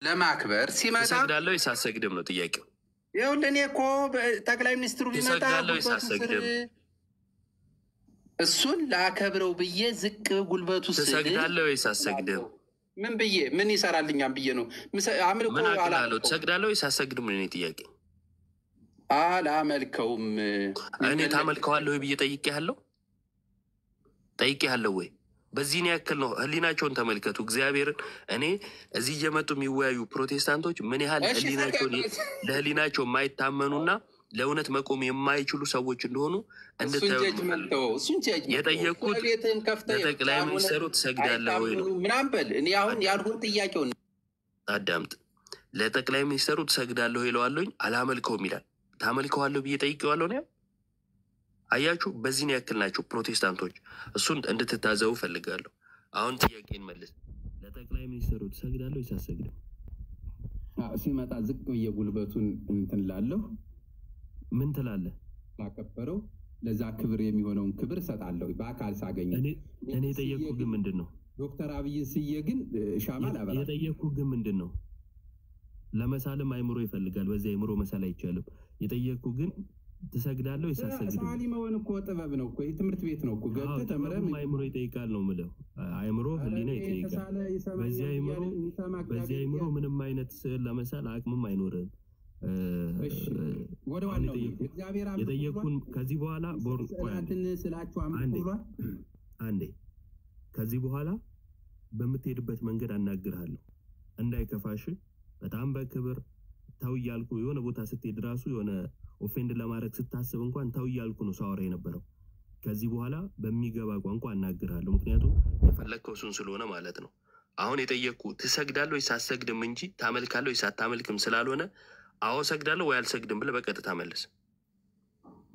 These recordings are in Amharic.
ለማክበር ሲመጣ ተሰግዳለሁ ይሳሰግድም ነው ጥያቄው። ይኸውልህ እኔ እኮ ጠቅላይ ሚኒስትሩ ቢመጣ እሱን ላከብረው ብዬ ዝቅ ጉልበቱ ተሰግዳለሁ ይሳሰግድም ምን ብዬ ምን ይሰራልኛል ብዬ ነው አምልኮ አላለው። ተሰግዳለሁ ይሳሰግድም ነው ጥያቄ። አላመልከውም እኔ ታመልከዋለሁ ብዬ ጠይቄሃለሁ ወይ? በዚህ ነው ያክል ነው። ህሊናቸውን ተመልከቱ። እግዚአብሔርን እኔ እዚህ እየመጡ የሚወያዩ ፕሮቴስታንቶች ምን ያህል ለህሊናቸው የማይታመኑና ለእውነት መቆም የማይችሉ ሰዎች እንደሆኑ የጠየቁት ለጠቅላይ ሚኒስትሩ ትሰግዳለህ ወይ ነው። ምናምን እኔ አሁን ያልኩት ጥያቄውን አዳምጥ። ለጠቅላይ ሚኒስትሩ ትሰግዳለህ ይለዋለኝ አላመልከውም ይላል። ታመልከዋለሁ ብዬ ጠይቄዋለሁ ነው። አያችሁ፣ በዚህ ነው ያክል ናቸው ፕሮቴስታንቶች። እሱን እንድትታዘቡ ፈልጋለሁ። አሁን ጥያቄን መልስ። ለጠቅላይ ሚኒስትሩ ትሰግዳለህ ይሳሰግዳል? ሲመጣ ዝቅ ብዬ ጉልበቱን እንትን ላለሁ። ምን ትላለህ? ላከበረው ለዛ ክብር የሚሆነውን ክብር እሰጣለሁ በአካል ሳገኘ። እኔ የጠየቅኩ ግን ምንድን ነው? ዶክተር አብይን ስዬ ግን ሻማ ላበራ የጠየቅኩ ግን ምንድን ነው? ለመሳልም አይምሮ ይፈልጋል። በዚህ አይምሮ መሳል አይቻልም። የጠየቅኩ ግን ትሰግዳለህ ይሳሰግዳል? ሳሊ መሆን እኮ ጥበብ ነው እኮ ትምህርት ቤት ነው እኮ ገብተህ ተምረህ አይምሮ ይጠይቃል ነው የምለው። አይምሮ ህሊና ይጠይቃል። በዚህ አይምሮ ምንም አይነት ስዕል ለመሳል አቅምም አይኖርም። ወደ ዋናው እግዚአብሔር የጠየቁን ከዚህ በኋላ አንዴ ከዚህ በኋላ በምትሄድበት መንገድ አናግርሃለሁ። እንዳይከፋሽ በጣም በክብር ተው እያልኩ የሆነ ቦታ ስትሄድ ራሱ የሆነ ኦፌንድ ለማድረግ ስታስብ እንኳን ተው እያልኩ ነው ሳወራ የነበረው። ከዚህ በኋላ በሚገባ ቋንቋ አናግርሃለሁ። ምክንያቱም የፈለግከው እሱን ስለሆነ ማለት ነው። አሁን የጠየቅኩ ትሰግዳለህ ወይስ አትሰግድም እንጂ ታመልካለህ ወይስ አታመልክም ስላልሆነ አዎ ሰግዳለሁ ወይ አልሰግድም ብለህ በቀጥታ መልስ።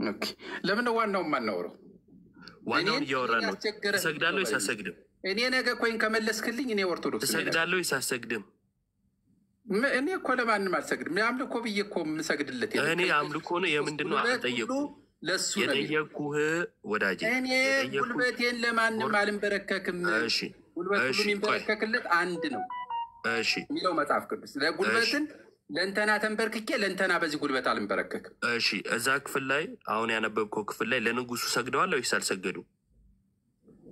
ኦኬ፣ ለምን ዋናው ማናወራው? ዋናውን እያወራን ነው። ትሰግዳለህ ወይስ አትሰግድም? እኔ ነገ ኮይን ከመለስክልኝ እኔ ኦርቶዶክስ ትሰግዳለህ ወይስ አትሰግድም? እኔ እኮ ለማንም አልሰግድም። አምልኮ ብዬ እኮ የምሰግድለት እኔ አምልኮ ነው የምንድን ነው አልጠየቁ ለሱ የጠየቅኩህ ወዳጄ። እኔ ጉልበቴን ለማንም አልንበረከክም። እሺ፣ ጉልበቱ የሚንበረከክለት አንድ ነው። እሺ የሚለው መጽሐፍ ቅዱስ ለጉልበትን ለእንተና ተንበርክኬ ለእንተና በዚህ ጉልበት አልንበረከክም። እሺ፣ እዛ ክፍል ላይ አሁን ያነበብከው ክፍል ላይ ለንጉሱ ሰግደዋል ወይስ አልሰገዱ?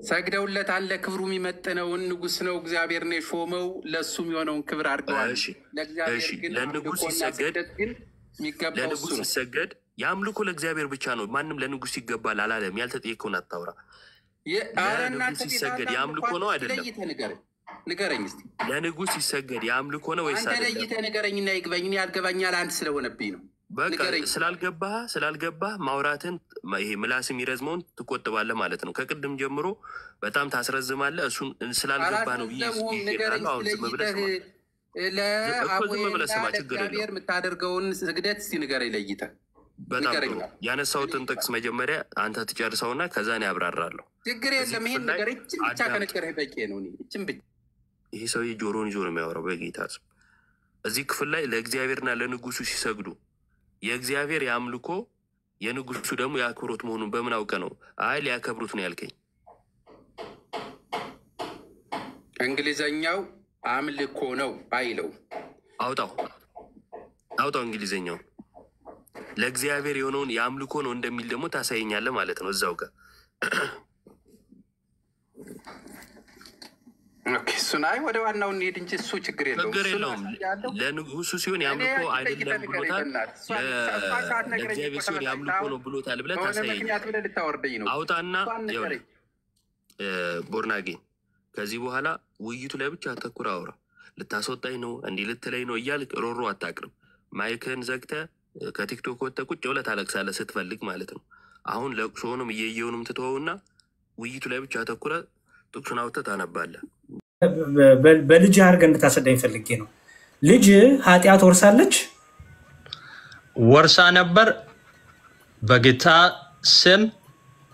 ሰግደውለታል። ለክብሩ የሚመጥነውን ንጉስ ነው እግዚአብሔር ነው የሾመው። ለሱ የሚሆነውን ክብር አድርገዋል። ለእግዚአብሔር ግን ለንጉስ ሲሰገድ ለንጉስ ሲሰገድ የአምልኮ ለእግዚአብሔር ብቻ ነው። ማንም ለንጉስ ይገባል አላለም። ያልተጠየቀውን አታውራ። ለንጉስ ሲሰገድ የአምልኮ ነው አይደለም? ንገረኝ እስቲ። ለንጉስ ሲሰገድ የአምልኮ ነው ወይስ አይደለም? አንተ ለይተህ ንገረኝና ይግባኝ። እኔ ያልገባኛል አንተ ስለሆነብኝ ነው። በቃ ስላልገባህ ማውራትን ይሄ ምላስ የሚረዝመውን ትቆጥባለህ ማለት ነው። ከቅድም ጀምሮ በጣም ታስረዝማለህ። እሱን ስላልገባህ ነው ብዬ ይሄዳል። አሁን ዝም ብለህ ስማ፣ ችግር የለውም። የምታደርገውን ስግደት እስቲ ንገረኝ ለይተህ። በጣም ጥሩ። ያነሳሁትን ጥቅስ መጀመሪያ አንተ ትጨርሰውና ከዛ ነው ያብራራለሁ። ችግር የለም። ይሄን ነገር እችን ብቻ ከነገረህ በቂ ነው። እችን ብቻ ይሄ ሰውዬ ጆሮን ይዞ ነው የሚያወራው። በጌታ ስም እዚህ ክፍል ላይ ለእግዚአብሔርና ለንጉሱ ሲሰግዱ የእግዚአብሔር የአምልኮ የንጉሱ ደግሞ የአክብሮት መሆኑን በምን አውቀ ነው? አይ ሊያከብሩት ነው ያልከኝ። እንግሊዘኛው አምልኮ ነው አይለው። አውጣው እንግሊዘኛው ለእግዚአብሔር የሆነውን የአምልኮ ነው እንደሚል ደግሞ ታሳየኛለህ ማለት ነው እዛው ጋር። እሱን አይ ወደ ዋናው እንሄድ እንጂ እሱ ችግር የለውም። ለንጉሱ ሲሆን የአምልኮ አይደለም ብሎታል። ለእግዚአብሔር ሲሆን የአምልኮ ነው ብሎታል ብለህ ታሳየኛለህ። አውጣና ቦርናጌን ከዚህ በኋላ ውይይቱ ላይ ብቻ አተኩር አውራ። ልታስወጣኝ ነው እንዲህ ልትለኝ ነው እያልክ ሮሮ አታቅርብ። ማይክህን ዘግተህ ከቲክቶክ ወጥተህ ቁጭ ብለህ ታለቅሳለህ ስትፈልግ ማለት ነው። አሁን ለቅሶውንም እየየውንም ትተወውና ውይይቱ ላይ ብቻ አተኩረህ ጥቅሱን አውጥተህ ታነባለህ። በልጅ አድርገህ እንድታስረዳኝ ፈልጌ ነው። ልጅ ኃጢአት ወርሳ ነበር። በጌታ ስም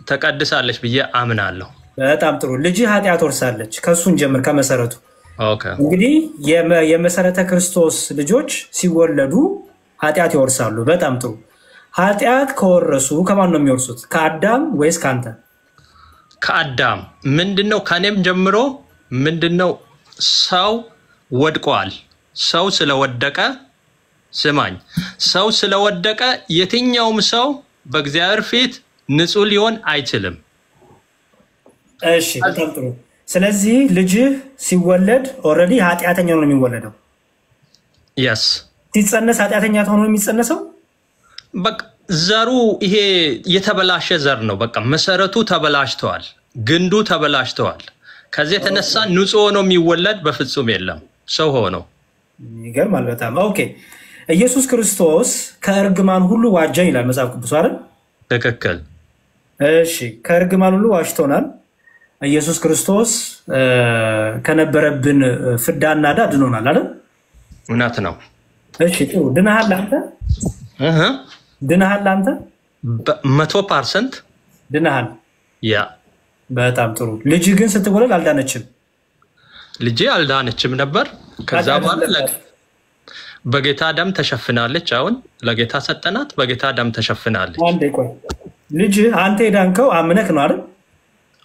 ተቀድሳለች ብዬ አምናለሁ። በጣም ጥሩ። ልጅ ኃጢአት ወርሳለች። ከሱን ጀምር ከመሰረቱ። እንግዲህ የመሰረተ ክርስቶስ ልጆች ሲወለዱ ኃጢአት ይወርሳሉ። በጣም ጥሩ። ኃጢአት ከወረሱ ከማን ነው የሚወርሱት? ከአዳም ወይስ ካንተ? ከአዳም። ምንድነው ከኔም ጀምሮ ምንድነው ሰው ወድቋል። ሰው ስለወደቀ ስማኝ ሰው ስለወደቀ የትኛውም ሰው በእግዚአብሔር ፊት ንጹህ ሊሆን አይችልም እሺ በጣም ጥሩ ስለዚህ ልጅ ሲወለድ ኦሬዲ ኃጢያተኛ ነው የሚወለደው yes ሲጸነስ ኃጢያተኛ ሆኖ የሚጸነሰው በቃ ዘሩ ይሄ የተበላሸ ዘር ነው በቃ መሰረቱ ተበላሽቷል ግንዱ ተበላሽቷል ከዚህ የተነሳ ንጹህ ሆኖ የሚወለድ በፍጹም የለም ሰው ሆኖ ይገርማል በጣም ኦኬ ኢየሱስ ክርስቶስ ከእርግማን ሁሉ ዋጀን ይላል መጽሐፍ ቅዱስ አይደል ትክክል እሺ ከእርግማን ሁሉ ዋጅቶናል ኢየሱስ ክርስቶስ ከነበረብን ፍዳና ዕዳ ድኖናል አይደል እውነት ነው እሺ ጥሩ ድነሃል አንተ ድነሃል አንተ 100% ድነሃል ያ በጣም ጥሩ ልጅ ግን ስትወለድ አልዳነችም ልጅ አልዳነችም ነበር ከዛ በኋላ በጌታ ደም ተሸፍናለች አሁን ለጌታ ሰጠናት በጌታ ደም ተሸፍናለች አንዴ ቆይ ልጅ አንተ የዳንከው አምነክ ነው አይደል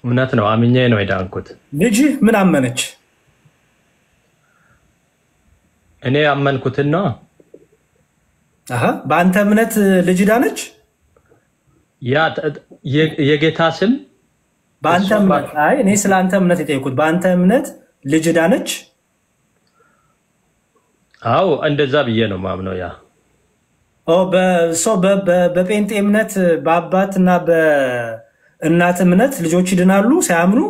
እውነት ነው አምኜ ነው የዳንኩት ልጅ ምን አመነች እኔ አመንኩትን ነው በአንተ እምነት ልጅ ዳነች ያ የጌታ ስም በአንተ እምነት አይ እኔ ስለ አንተ እምነት የጠየኩት በአንተ እምነት ልጅ ዳነች አው እንደዛ ብዬ ነው ማምነው ያ በጴንጤ እምነት በአባትና በእናት እምነት ልጆች ይድናሉ ሳያምኑ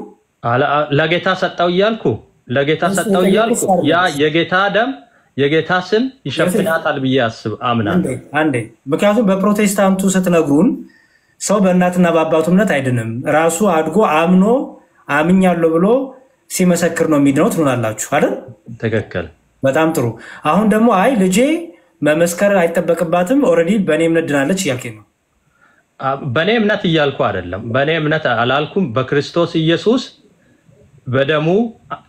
ለጌታ ሰጣው ይያልኩ ያ የጌታ ደም የጌታ ስም ይሸፍናታል ብዬ አምናለሁ አንዴ ምክንያቱም በፕሮቴስታንቱ ስትነግሩን ሰው በእናትና በአባቱ እምነት አይድንም ራሱ አድጎ አምኖ አምኛለሁ ብሎ ሲመሰክር ነው የሚድነው ትሉናላችሁ አይደል ትክክል በጣም ጥሩ አሁን ደግሞ አይ ልጄ መመስከር አይተበቅባትም ኦሬዲ በኔ እምነት ድናለች ይያልከኝ ነው በኔ እምነት ይያልኩ አይደለም በኔ እምነት አላልኩም በክርስቶስ ኢየሱስ በደሙ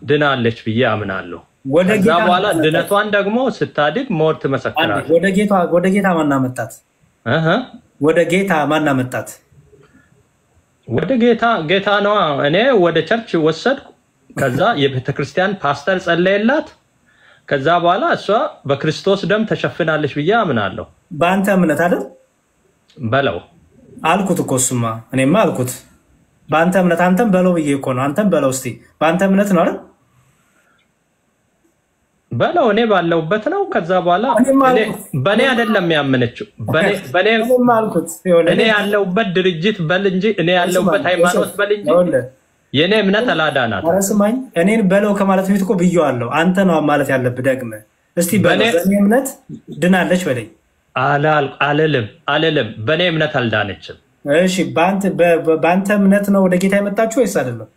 ድናለች ብዬ አምናለሁ ከዛ በኋላ ድነቷን ደግሞ ስታድግ ሞት ተመሰከራለች ወደ ጌታ ማን አመጣት ወደ ጌታ ማን አመጣት ወደ ጌታ ነው እኔ ወደ ቸርች ወሰድኩ ከዛ የቤተክርስቲያን ፓስተር ጸለየላት ከዛ በኋላ እሷ በክርስቶስ ደም ተሸፍናለች ብዬ አምናለሁ በአንተ እምነት አይደል በለው አልኩት እኮ እሱማ እኔማ አልኩት በአንተ እምነት አንተም በለው ብዬ እኮ ነው አንተም በለው እስቲ በአንተ እምነት ነው አይደል በለው እኔ ባለውበት ነው ከዛ በኋላ በኔ አይደለም ያመነችው በኔ አልኩት እኔ ያለውበት ድርጅት በል እንጂ እኔ ያለውበት ሃይማኖት በል እንጂ የኔ እምነት አላዳናት አረስማኝ እኔን በለው ከማለት ፊት እኮ ብየዋለሁ አንተ ነው ማለት ያለብህ ደግመህ እስቲ በኔ እምነት ድናለች በለኝ አለለም በኔ እምነት አልዳነችም እሺ ባንተ እምነት ነው ወደ ጌታ የመጣችው ወይስ አይደለም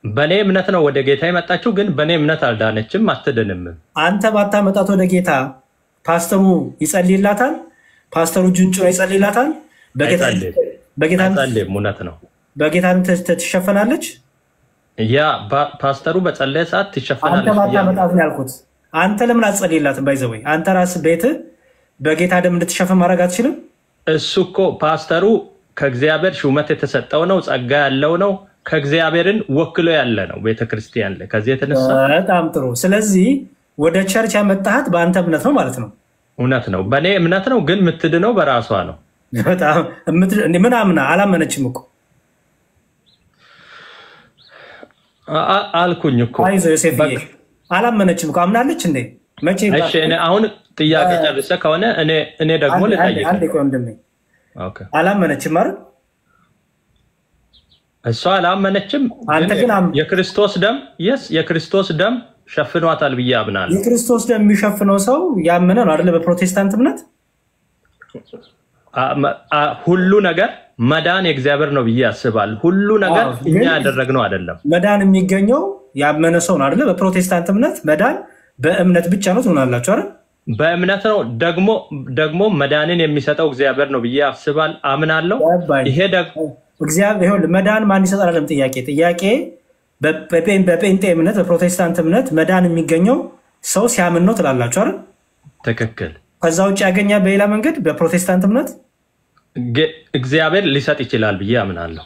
በኔ እምነት ነው ወደ ጌታ የመጣችው ግን በኔ እምነት አልዳነችም አትድንም አንተ ባታመጣት ወደ ጌታ ፓስተሩ ይጸልይላታል ፓስተሩ ጅንጮ ይጸልይላታል በጌታ እውነት ነው በጌታ ትሸፈናለች ያ ፓስተሩ በጸለየ ሰዓት ትሸፈናለች አንተ ባታመጣት ነው ያልኩት አንተ ለምን አትጸልይላትም ባይዘወይ አንተ ራስ ቤት በጌታ ደም እንድትሸፈን ማድረግ አትችልም እሱ እኮ ፓስተሩ ከእግዚአብሔር ሹመት የተሰጠው ነው ጸጋ ያለው ነው ከእግዚአብሔርን ወክሎ ያለ ነው ቤተክርስቲያን ላይ ከዚህ የተነሳ በጣም ጥሩ ስለዚህ ወደ ቸርች ያመጣሃት በአንተ እምነት ነው ማለት ነው እውነት ነው በኔ እምነት ነው ግን ምትድነው በራሷ ነው በጣም ምን አምና አላመነችም እኮ አልኩኝ እኮ አይዞ ዮሴፍ አላመነችም እኮ አምናለች እንዴ መቼ እሺ እኔ አሁን ጥያቄ ጨርሰ ከሆነ እኔ ደግሞ ልጠይቅ አንዴ ቆንደም ኦኬ አላመነችም ማለት እሷ አላመነችም አንተ ግን የክርስቶስ ደም የክርስቶስ ደም ሸፍኗታል ብዬ አምናለሁ የክርስቶስ ደም የሚሸፍነው ሰው ያመነ ነው አይደል በፕሮቴስታንት እምነት ሁሉ ነገር መዳን የእግዚአብሔር ነው ብዬ አስባለሁ ሁሉ ነገር እኛ ያደረግነው አይደለም መዳን የሚገኘው ያመነ ሰው ነው አይደል በፕሮቴስታንት እምነት መዳን በእምነት ብቻ ነው ትሆናላችሁ አይደል በእምነት ነው ደግሞ መዳንን የሚሰጠው እግዚአብሔር ነው ብዬ አስባለሁ አምናለሁ ይሄ ደግሞ እግዚአብሔር መዳን ማን ይሰጣል አይደለም ጥያቄ በጴንጤ እምነት በፕሮቴስታንት እምነት መዳን የሚገኘው ሰው ሲያምን ነው ትላላችሁ አይደል ትክክል ከዛ ውጭ ያገኛ በሌላ መንገድ በፕሮቴስታንት እምነት እግዚአብሔር ሊሰጥ ይችላል ብዬ አምናለሁ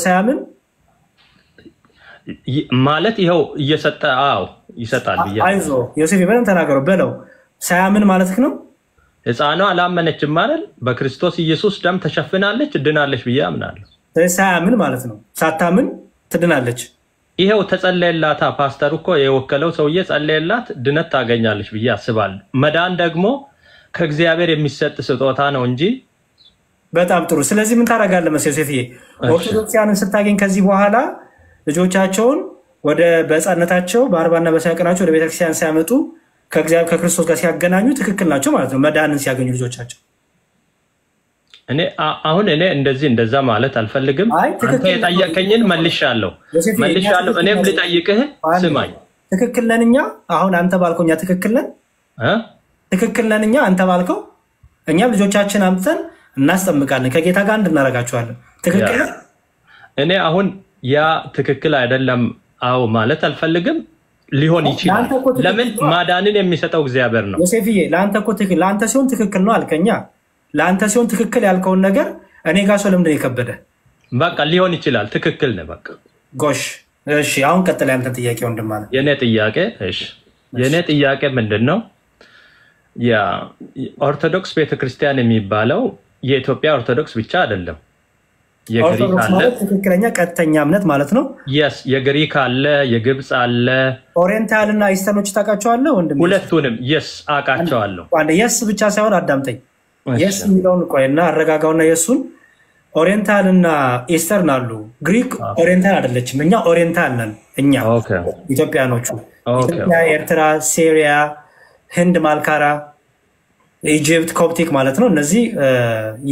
ሳያምን ማለት ይሄው እየሰጠ ይሰጣል ብዬ አይዞ ዮሴፍ በደም ተናገረው በለው ሳያምን ማለት ነው ሕፃኗ አላመነችም ማለት በክርስቶስ ኢየሱስ ደም ተሸፍናለች ድናለች ብዬ አምናለሁ ሳያምን ማለት ነው ሳታምን ትድናለች ይሄው ተጸለየላታ ፓስተር እኮ የወከለው ሰውዬ ጸለየላት ድነት ታገኛለች ብዬ አስባለሁ መዳን ደግሞ ከእግዚአብሔር የሚሰጥ ስጦታ ነው እንጂ በጣም ጥሩ ስለዚህ ምን ታረጋለህ መሰለህ ዮሴፍዬ ኦርቶዶክሳንን ስታገኝ ከዚህ በኋላ ልጆቻቸውን ወደ በጻነታቸው በ40 እና በ50 ቀናቸው ወደ ቤተክርስቲያን ሲያመጡ ከእግዚአብሔር ከክርስቶስ ጋር ሲያገናኙ ትክክል ናቸው ማለት ነው መዳንን ሲያገኙ ልጆቻቸው እኔ እንደዛ ማለት አልፈልግም አንተ የጠየቀኝን መልሻለሁ እኔም ልጠይቅህ ስማኝ ትክክል ነን እኛ አሁን አንተ ባልከውኛ ትክክል ነን እኛ አንተ ባልከው እኛ ልጆቻችን አምጥተን እናስጠምቃለን ከጌታ ጋር እንድናረጋቸዋለን ትክክል እኔ አሁን ያ ትክክል አይደለም ማለት አልፈልግም ሊሆን ይችላል ለምን ማዳንን የሚሰጠው እግዚአብሔር ነው ዮሴፍዬ ለአንተ ሲሆን ትክክል ነው አልከኛ ለአንተ ሲሆን ትክክል ያልከውን ነገር እኔ ጋር ሰው ለምንድን የከበደ በቃ ሊሆን ይችላል ትክክል ነው በቃ ጎሽ እሺ አሁን ቀጥል ያንተ ጥያቄ ወንድማለ የኔ ጥያቄ ምንድነው ያ ኦርቶዶክስ ቤተክርስቲያን የሚባለው የኢትዮጵያ ኦርቶዶክስ ብቻ አይደለም የግሪክ አለ ትክክለኛ ቀጥተኛ እምነት ማለት ነው የግሪክ አለ የግብጽ አለ ኦሪየንታል እና ኢስተርኖች ታውቃቸዋለህ ወንድም ሁለቱንም አውቃቸዋለሁ ብቻ ሳይሆን አዳምጠኝ የሚለውን ቆይና አረጋጋውና የሱን ኦሪየንታል እና ኢስተርን አሉ ግሪክ ኦሪየንታል አይደለችም እኛ ኦሪየንታል ነን እኛ ኢትዮጵያኖቹ ኢትዮጵያ ኤርትራ ሲሪያ ህንድ ማልካራ ኢጂፕት ኮፕቲክ ማለት ነው እነዚህ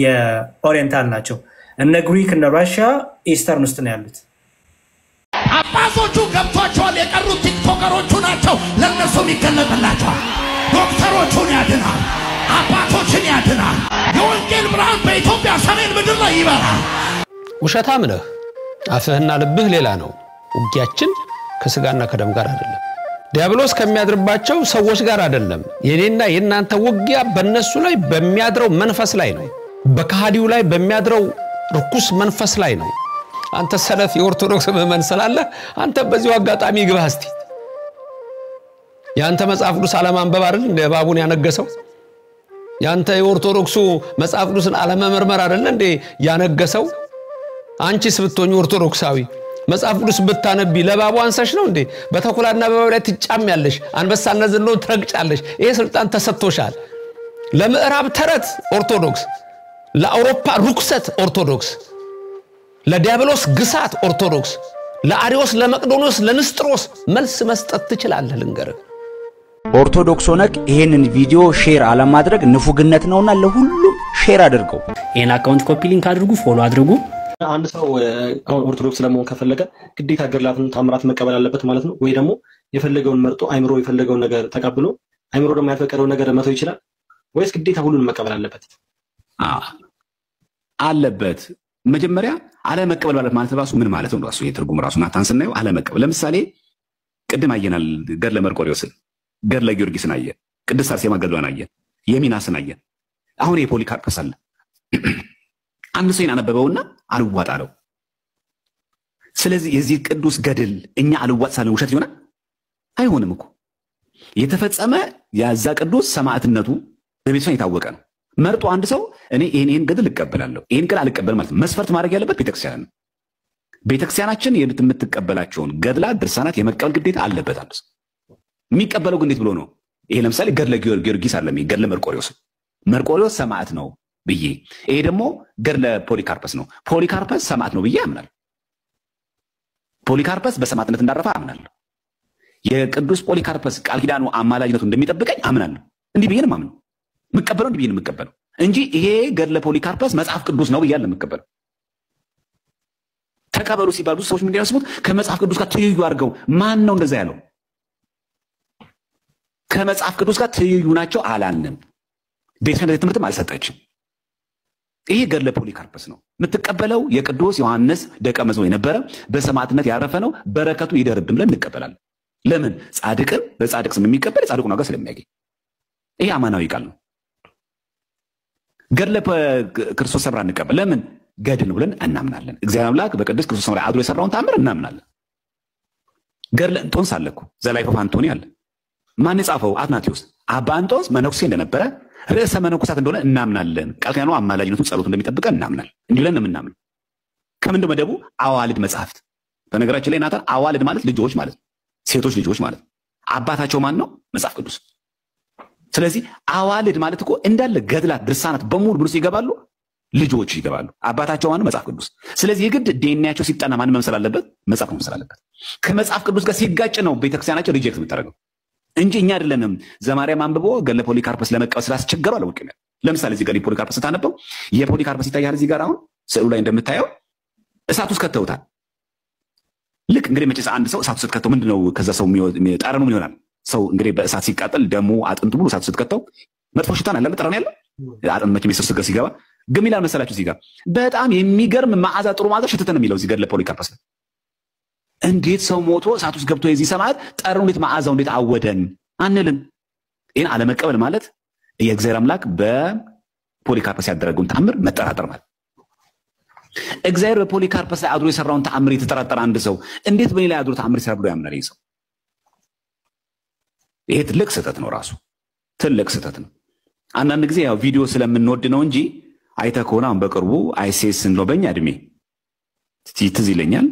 የኦሪየንታል ናቸው እነ ግሪክ እና ራሽያ ኢስተርን ውስጥ ነው ያሉት አባቶቹ ገብቷቸዋል የቀሩት ቲክቶከሮቹ ናቸው ለነሱም ይገለጥላቸዋል ዶክተሮቹን ያድናል አባቶችን ያድናል የወንጌል ብርሃን በኢትዮጵያ ሰሜን ምድር ላይ ይበራል ውሸታም ነህ አፍህና ልብህ ሌላ ነው ውጊያችን ከስጋና ከደም ጋር አይደለም ዲያብሎስ ከሚያድርባቸው ሰዎች ጋር አይደለም የኔና የናንተ ውጊያ በእነሱ ላይ በሚያድረው መንፈስ ላይ ነው በካሃዲው ላይ በሚያድረው ርኩስ መንፈስ ላይ ነው አንተ ሰለፍ የኦርቶዶክስ ምዕመን ስላለ አንተ በዚሁ አጋጣሚ ግባህ እስቲ ያንተ መጽሐፍ ቅዱስ አለማንበብ አይደል እንደ ባቡን ያነገሰው ያንተ የኦርቶዶክሱ መጽሐፍ ቅዱስን አለመመርመር አይደል እንደ ያነገሰው አንቺስ ብትሆኚ ኦርቶዶክሳዊ መጽሐፍ ቅዱስ ብታነቢ ለባቡ አንሰሽ ነው እንዴ በተኩላና በባቡ ላይ ትጫሚያለሽ አንበሳና ዝንዶ ትረግጫለሽ ይሄ ስልጣን ተሰጥቶሻል ለምዕራብ ተረት ኦርቶዶክስ ለአውሮፓ ሩክሰት ኦርቶዶክስ ለዲያብሎስ ግሳት ኦርቶዶክስ ለአሪዮስ ለመቅዶኒዮስ ለንስጥሮስ መልስ መስጠት ትችላለህ ልንገር ኦርቶዶክስ ሆነክ ይሄንን ቪዲዮ ሼር አለማድረግ ንፉግነት ነውና ለሁሉም ሼር አድርገው ይሄን አካውንት ኮፒ ሊንክ አድርጉ ፎሎ አድርጉ አንድ ሰው ኦርቶዶክስ ለመሆን ከፈለገ ግዴታ ገድላትን ታምራት መቀበል አለበት ማለት ነው ወይ ደግሞ የፈለገውን መርጦ አይምሮ የፈለገውን ነገር ተቀብሎ አይምሮ ደግሞ ያልፈቀደውን ነገር መተው ይችላል ወይስ ግዴታ ሁሉንም መቀበል አለበት አለበት መጀመሪያ አለ መቀበል ማለት ራሱ ምን ማለት ነው ራሱ የትርጉም ራሱ ናታን ስናየው አለ መቀበል ለምሳሌ ቅድም አየናል ገድለ መርቆሬዎስን ገድለ ጊዮርጊስን አየ ቅድስት አርሴማ ገድሏን አየ የሚናስን አየ አሁን የፖሊካርፐስ አለ አንድ ሰው ያነበበውና አልዋጣለው ስለዚህ የዚህ ቅዱስ ገድል እኛ አልዋጣሳለን ውሸት ይሆናል አይሆንም እኮ የተፈጸመ ያዛ ቅዱስ ሰማዕትነቱ በቤተሰብ የታወቀ ነው መርጦ አንድ ሰው እኔ ይሄን ገድል ልቀበላለሁ ይሄን ገድል አልቀበል ማለት መስፈርት ማድረግ ያለበት ቤተክርስቲያን ነው ቤተክርስቲያናችን የምትቀበላቸውን ገድላ ድርሳናት የመቀበል ግዴታ አለበት አንድ ሰው የሚቀበለው ግዴታ ብሎ ነው ይሄ ለምሳሌ ገድለ ጊዮርጊስ አይደለም ገድለ መርቆሬዎስ ሰማዕት ነው ብዬ ይሄ ደግሞ ገድለ ፖሊካርፐስ ነው ፖሊካርፐስ ሰማዕት ነው ብዬ አምናለሁ ፖሊካርፐስ በሰማዕትነት እንዳረፈ አምናለሁ የቅዱስ ፖሊካርፐስ ቃል ኪዳኑ አማላጅነቱ እንደሚጠብቀኝ አምናለሁ እንዲህ ብዬ ነው ማምነው መቀበለው እንዲህ ብዬ ነው መቀበለው እንጂ ይሄ ገድለ ፖሊካርፐስ መጽሐፍ ቅዱስ ነው ብያለሁ መቀበለው ተቀበሉ ሲባሉ ሰዎች ምን ያስቡት ከመጽሐፍ ቅዱስ ጋር ትይዩ አድርገው ማን ነው እንደዛ ያለው ከመጽሐፍ ቅዱስ ጋር ትይዩ ናቸው አላልንም ቤተክርስቲያን ትምህርትም አልሰጠችም ይሄ ገድለ ፖሊካርፐስ ነው የምትቀበለው የቅዱስ ዮሐንስ ደቀ መዝሙር የነበረ በሰማዕትነት ያረፈ ነው በረከቱ ይደርብን ብለን እንቀበላለን ለምን ጻድቅን በጻድቅ ስም የሚቀበል ጻድቁን ዋጋ ስለሚያገኝ ይሄ አማናዊ ቃል ነው ገድለ ክርስቶስ ሰምራ እንቀበል ለምን ገድል ብለን እናምናለን እግዚአብሔር አምላክ በቅዱስ ክርስቶስ ሰምራ አድሮ የሰራውን ታምር እናምናለን ገድለ እንጦንስ አለ እኮ ዘላይፍ ኦፍ አንቶኒ አለ። ማን የጻፈው? አትናቴዎስ። አባ እንጦንስ መነኩሴ እንደነበረ ርዕሰ መነኮሳት እንደሆነ እናምናለን። ቃል ኪዳኑ አማላጅነቱ ጸሎቱ እንደሚጠብቀን እናምናለን። እንዲህ ብለን የምናምነው ከምንድን መደቡ? አዋልድ መጽሐፍት። በነገራችን ላይ ናታን አዋልድ ማለት ልጆች ማለት ነው፣ ሴቶች ልጆች ማለት ነው። አባታቸው ማን ነው? መጽሐፍ ቅዱስ። ስለዚህ አዋልድ ማለት እኮ እንዳለ ገድላት ድርሳናት በሙሉ ብሉስ ይገባሉ፣ ልጆች ይገባሉ። አባታቸው ማን ነው? መጽሐፍ ቅዱስ። ስለዚህ የግድ ዲኤንኤያቸው ሲጠና ማን መምሰል አለበት? መጽሐፍ መምሰል አለበት። ከመጽሐፍ ቅዱስ ጋር ሲጋጭ ነው ቤተክርስቲያናቸው ሪጀክት የምታደርገው እንጂ እኛ አይደለንም። ዘማርያም አንብቦ ገድለ ፖሊካርፐስ ለመቀበል ስላስቸገሩ አላወቅም። ለምሳሌ እዚህ ጋር ፖሊካርፐስ ታነበው የፖሊካርፐስ ይታያል። እዚህ ጋር አሁን ስዕሉ ላይ እንደምታየው እሳት ውስጥ ከተውታል። ልክ እንግዲህ መቼስ አንድ ሰው እሳት ውስጥ ከተው ምንድነው ከዛ ሰው ጠረኑ ምን ይሆናል? ሰው እንግዲህ በእሳት ሲቃጠል ደሙ አጥንቱ ሙሉ እሳት ውስጥ ከተው መጥፎ ሽታ አለ፣ ጠረን ያለው አጥንት መቼም የሰው ስጋ ሲገባ ግን ይላል መሰላችሁ እዚህ ጋር በጣም የሚገርም መዓዛ፣ ጥሩ መዓዛ ሽተተ ነው የሚለው እዚህ ጋር ለፖሊካርፐስ። እንዴት ሰው ሞቶ እሳት ውስጥ ገብቶ የዚህ ሰማዕት ጠረኑ እንዴት መዓዛው እንዴት አወደን አንልም። ይህን አለመቀበል ማለት የእግዚአብሔር አምላክ በፖሊካርፐስ ያደረገውን ተአምር መጠራጠር ማለት። እግዚአብሔር በፖሊካርፐስ ላይ አድሮ የሰራውን ተአምር የተጠራጠረ አንድ ሰው እንዴት በእኔ ላይ አድሮ ተአምር ይሰራ ብሎ ያምናል? ይህ ሰው ይሄ ትልቅ ስህተት ነው፣ ራሱ ትልቅ ስህተት ነው። አንዳንድ ጊዜ ያው ቪዲዮ ስለምንወድ ነው እንጂ አይተህ ከሆነ አሁን በቅርቡ አይሴስ ነው በእኛ እድሜ ትዝ ይለኛል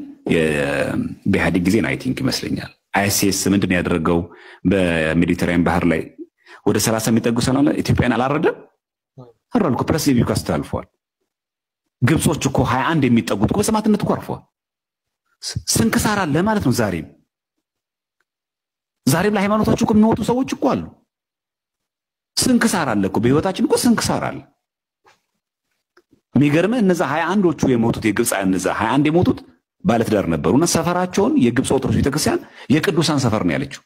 በኢህአዴግ ጊዜ ነው አይ ቲንክ ይመስለኛል። አይሴስ ምንድን ነው ያደረገው? በሜዲተራኒያን ባህር ላይ ወደ 30 የሚጠጉ ሰላም ኢትዮጵያን አላረደም አራልኩ ፕሬስ ሪቪው ካስተላልፈዋል። ግብጾች እኮ 21 የሚጠጉት እኮ በሰማዕትነት እኮ አርፈዋል። ስንክሳር አለ ማለት ነው። ዛሬም ለሃይማኖታቸው እኮ የሚወጡ ሰዎች እኮ አሉ። ስንክሳር አለ እኮ በህይወታችን እኮ ስንክሳር አለ። የሚገርምህ እነዛ 21ዎቹ የሞቱት የግብፃውያን እነዛ 21 የሞቱት ባለትዳር ነበሩና ሰፈራቸውን የግብፅ ኦርቶዶክስ ቤተክርስቲያን የቅዱሳን ሰፈር ነው ያለችው።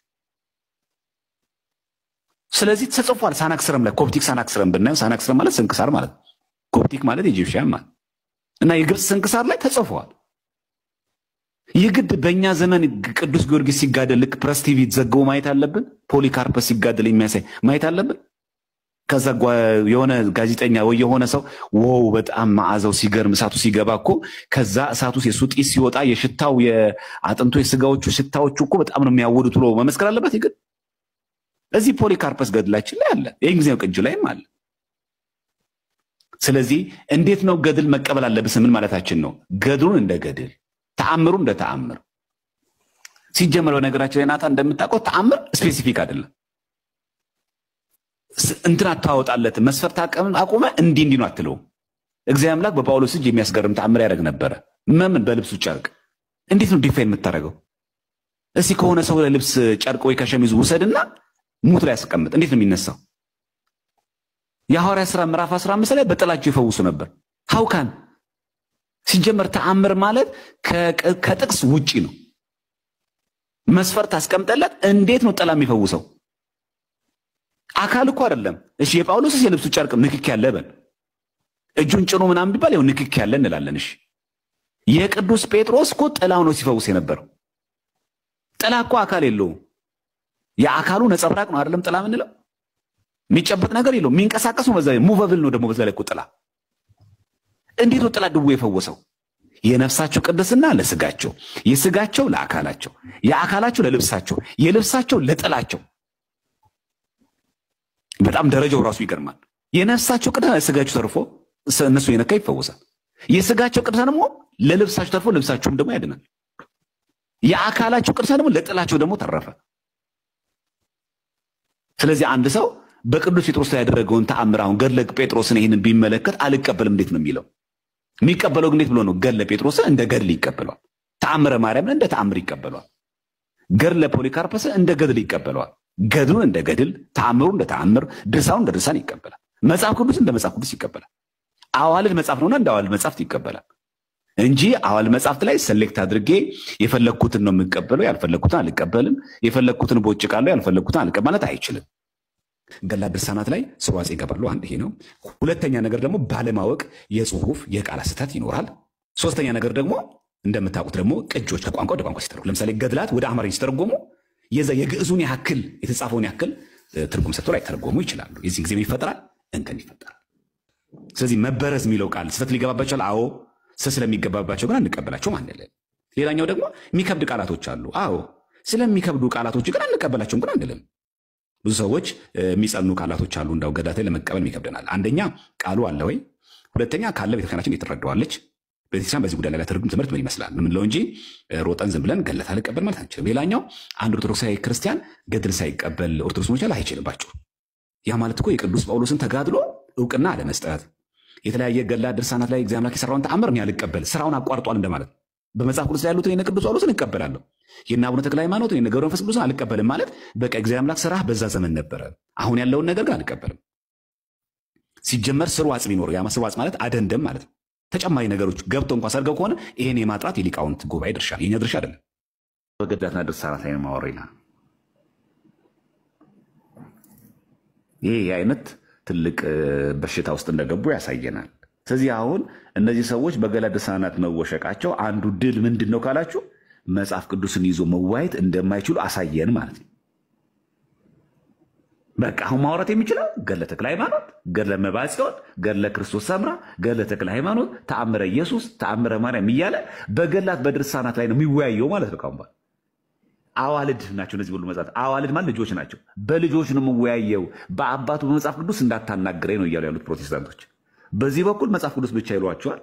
ስለዚህ ተጽፏል ሳናክስረም ላይ ኮፕቲክ ሳናክስረም ብናየው ሳናክስረም ማለት ስንክሳር ማለት ኮፕቲክ ማለት ኢጂፕሽያን ማለት እና የግብፅ ስንክሳር ላይ ተጽፏል። የግድ በእኛ ዘመን ቅዱስ ጊዮርጊስ ሲጋደል ልክ ፕሬስ ቲቪ ዘግቦ ማየት አለብን? ፖሊካርፐስ ሲጋደል የሚያሳይ ማየት አለብን? ከዛ የሆነ ጋዜጠኛ ወይ የሆነ ሰው ዋው በጣም መዓዛው ሲገርም እሳቱ ሲገባ እኮ ከዛ እሳቱ የሱ ጢስ ሲወጣ የሽታው የአጥንቱ የስጋዎቹ ሽታዎቹ እኮ በጣም ነው የሚያወዱት ብሎ መመስከር አለበት። ይግድ እዚህ ፖሊካርፐስ ገድላችን ላይ አለ፣ የእንግሊዝኛው ቅጅ ላይም አለ። ስለዚህ እንዴት ነው ገድል መቀበል አለብስ? ምን ማለታችን ነው? ገድሉን እንደ ገድል፣ ተአምሩ እንደ ተአምር። ሲጀመር በነገራችን ላይ ናታ እንደምታውቀው ተአምር ስፔሲፊክ አይደለም። እንትን አታወጣለት መስፈርት አቆመ እንዲህ ነው አትለው። እግዚአብሔር አምላክ በጳውሎስ እጅ የሚያስገርም ተአምር ያደርግ ነበረ። ምን በልብሱ ጨርቅ እንዴት ነው ዲፋይን የምታደርገው? እስኪ ከሆነ ሰው ልብስ ጨርቅ ወይ ከሸሚዙ ውሰድና ሙት ላይ ያስቀምጥ፣ እንዴት ነው የሚነሳው? የሐዋርያት ሥራ ምዕራፍ 15 ላይ በጥላቸው ይፈውሱ ነበር። ሀውካን ሲጀመር ተአምር ማለት ከጥቅስ ውጪ ነው። መስፈርት አስቀምጠለት እንዴት ነው ጥላ የሚፈውሰው? አካል እኮ አይደለም። እሺ የጳውሎስስ የልብሱ ጨርቅ ንክክ ያለ በል እጁን ጭኖ ምናምን ቢባል ያው ንክክ ያለ እንላለን። እሺ የቅዱስ ጴጥሮስ እኮ ጥላው ነው ሲፈውስ የነበረው። ጥላ እኮ አካል የለውም። የአካሉ ነጸብራቅ ነው አይደለም ጥላ ምንለው? የሚጨበጥ ነገር የለውም። የሚንቀሳቀስ ነው። በዛ ሙቨብል ነው ደግሞ በዛ ላይ እኮ ጥላ። እንዴት ነው ጥላ ድው የፈወሰው? የነፍሳቸው ቅድስና ለስጋቸው፣ የስጋቸው ለአካላቸው፣ የአካላቸው ለልብሳቸው፣ የልብሳቸው ለጥላቸው። በጣም ደረጃው ራሱ ይገርማል። የነፍሳቸው ቅድስና ለስጋቸው ተርፎ እነሱ የነካ ይፈወሳል። የስጋቸው ቅድስና ደግሞ ለልብሳቸው ተርፎ ልብሳቸውም ደግሞ ያድናል። የአካላቸው ቅድስና ደግሞ ለጥላቸው ደግሞ ተረፈ። ስለዚህ አንድ ሰው በቅዱስ ጴጥሮስ ላይ ያደረገውን ተአምር አሁን ገድለ ጴጥሮስን ይህንን ቢመለከት አልቀበልም እንዴት ነው የሚለው? የሚቀበለው እንዴት ብሎ ነው? ገድለ ጴጥሮስን እንደ ገድል ይቀበለዋል። ተአምረ ማርያምን እንደ ተአምር ይቀበለዋል። ገድለ ፖሊካርፐስን እንደ ገድል ይቀበለዋል። ገድሉን እንደ ገድል፣ ተአምሩን እንደ ተአምር፣ ድርሳኑን እንደ ድርሳን ይቀበላል። መጽሐፍ ቅዱስ እንደ መጽሐፍ ቅዱስ ይቀበላል። አዋልድ መጽሐፍ ነውና እንደ አዋልድ መጽሐፍት ይቀበላል እንጂ አዋልድ መጽሐፍት ላይ ሰሌክት አድርጌ የፈለግኩትን ነው የምቀበለው፣ ያልፈለግኩትን አልቀበልም፣ የፈለግኩትን ቦጭቃለሁ፣ ያልፈለግኩትን አልቀበልም ማለት አይችልም። ገድላት ድርሳናት ላይ ስርዋጽ ይገባሉ። አንድ ይሄ ነው። ሁለተኛ ነገር ደግሞ ባለማወቅ የጽሁፍ የቃላት ስህተት ይኖራል። ሶስተኛ ነገር ደግሞ እንደምታውቁት ደግሞ ቅጆች ከቋንቋ ወደ ቋንቋ ሲተረጎሙ፣ ለምሳሌ ገድላት ወደ አማርኛ ሲተረጎሙ የዛ የግዕዙን ያክል የተጻፈውን ያክል ትርጉም ሰጥቶ ላይ ተረጎሙ ይችላሉ። የዚህ ጊዜ ይፈጠራል፣ እንከን ይፈጠራል። ስለዚህ መበረዝ የሚለው ቃል ስህተት ሊገባባቸዋል። አዎ ስህተት ስለሚገባባቸው ግን አንቀበላቸውም አንልም። ሌላኛው ደግሞ የሚከብድ ቃላቶች አሉ። አዎ ስለሚከብዱ ቃላቶች ግን አንቀበላቸውም ግን አንልም። ብዙ ሰዎች የሚጸኑ ቃላቶች አሉ እንዳው ገድላት ለመቀበል ይከብደናል። አንደኛ ቃሉ አለ ወይ? ሁለተኛ ካለ ቤተክርስቲያናችን የተረዳዋለች ቤተክርስቲያን በዚህ ጉዳይ ላይ ትርጉም ትምህርት ምን ይመስላል ምን ለው እንጂ ሮጠን ዝም ብለን ገድላት አልቀበል ማለት አንችልም። ሌላኛው አንድ ኦርቶዶክሳዊ ክርስቲያን ገድል ሳይቀበል ኦርቶዶክስ መሆን አይችልባችሁ። ያ ማለት እኮ የቅዱስ ጳውሎስን ተጋድሎ እውቅና አለመስጠት፣ የተለያየ ገድላት ድርሳናት ላይ እግዚአብሔር አምላክ የሰራውን ተአምር ነው ያልቀበል ስራውን አቋርጧል እንደማለት። በመጽሐፍ ቅዱስ ላይ ያሉትን የነ ቅዱስ ጳውሎስን እቀበላለሁ፣ የነ አቡነ ተክለ ሃይማኖት የነ ገብረ መንፈስ ቅዱስን አልቀበልም ማለት በቃ እግዚአብሔር አምላክ ስራ በዛ ዘመን ነበረ። አሁን ያለውን ነገር ግን አልቀበልም። ሲጀመር ስርዋጽ ቢኖር ያ ስርዋጽ ማለት አደንደም ማለት ነው። ተጨማሪ ነገሮች ገብቶ እንኳን ሰርገው ከሆነ ይሄን የማጥራት የሊቃውንት ጉባኤ ድርሻ ነው፣ የኛ ድርሻ አይደለም። በገድላትና ድርሳናት ላይ ማወሪና ይሄ አይነት ትልቅ በሽታ ውስጥ እንደገቡ ያሳየናል። ስለዚህ አሁን እነዚህ ሰዎች በገድላት ድርሳናት መወሸቃቸው አንዱ ድል ምንድነው ካላችሁ መጽሐፍ ቅዱስን ይዞ መዋየት እንደማይችሉ አሳየን ማለት ነው። በቃ አሁን ማውራት የሚችለው ገድለ ተክለ ሃይማኖት፣ ገድለ መባጽዮን፣ ገድለ ክርስቶስ ሰምራ፣ ገድለ ተክለ ሃይማኖት፣ ተአምረ ኢየሱስ፣ ተአምረ ማርያም እያለ በገድላት በድርሳናት ላይ ነው የሚወያየው ማለት ነው። ካምባ አዋልድ ናቸው እነዚህ ሁሉ መጻሕፍት። አዋልድ ማለት ልጆች ናቸው። በልጆች ነው የሚወያየው። በአባቱ በመጽሐፍ ቅዱስ እንዳታናግረኝ ነው እያሉ ያሉት ፕሮቴስታንቶች። በዚህ በኩል መጽሐፍ ቅዱስ ብቻ ይሏቸዋል፣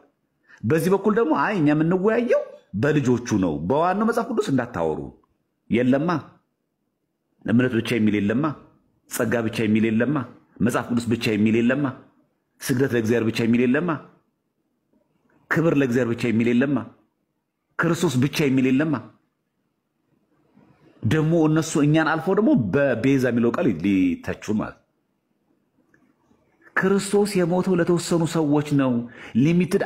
በዚህ በኩል ደግሞ አይ እኛ የምንወያየው በልጆቹ ነው፣ በዋናው መጽሐፍ ቅዱስ እንዳታወሩ። የለማ እምነት ብቻ የሚል የለማ፣ ጸጋ ብቻ የሚል የለማ፣ መጽሐፍ ቅዱስ ብቻ የሚል የለማ፣ ስግደት ለእግዚአብሔር ብቻ የሚል የለማ፣ ክብር ለእግዚአብሔር ብቻ የሚል የለማ፣ ክርስቶስ ብቻ የሚል የለማ። ደግሞ እነሱ እኛን አልፎ ደግሞ በቤዛ የሚለው ቃል ሊተቹን ማለት ክርስቶስ የሞተው ለተወሰኑ ሰዎች ነው። ሊሚትድ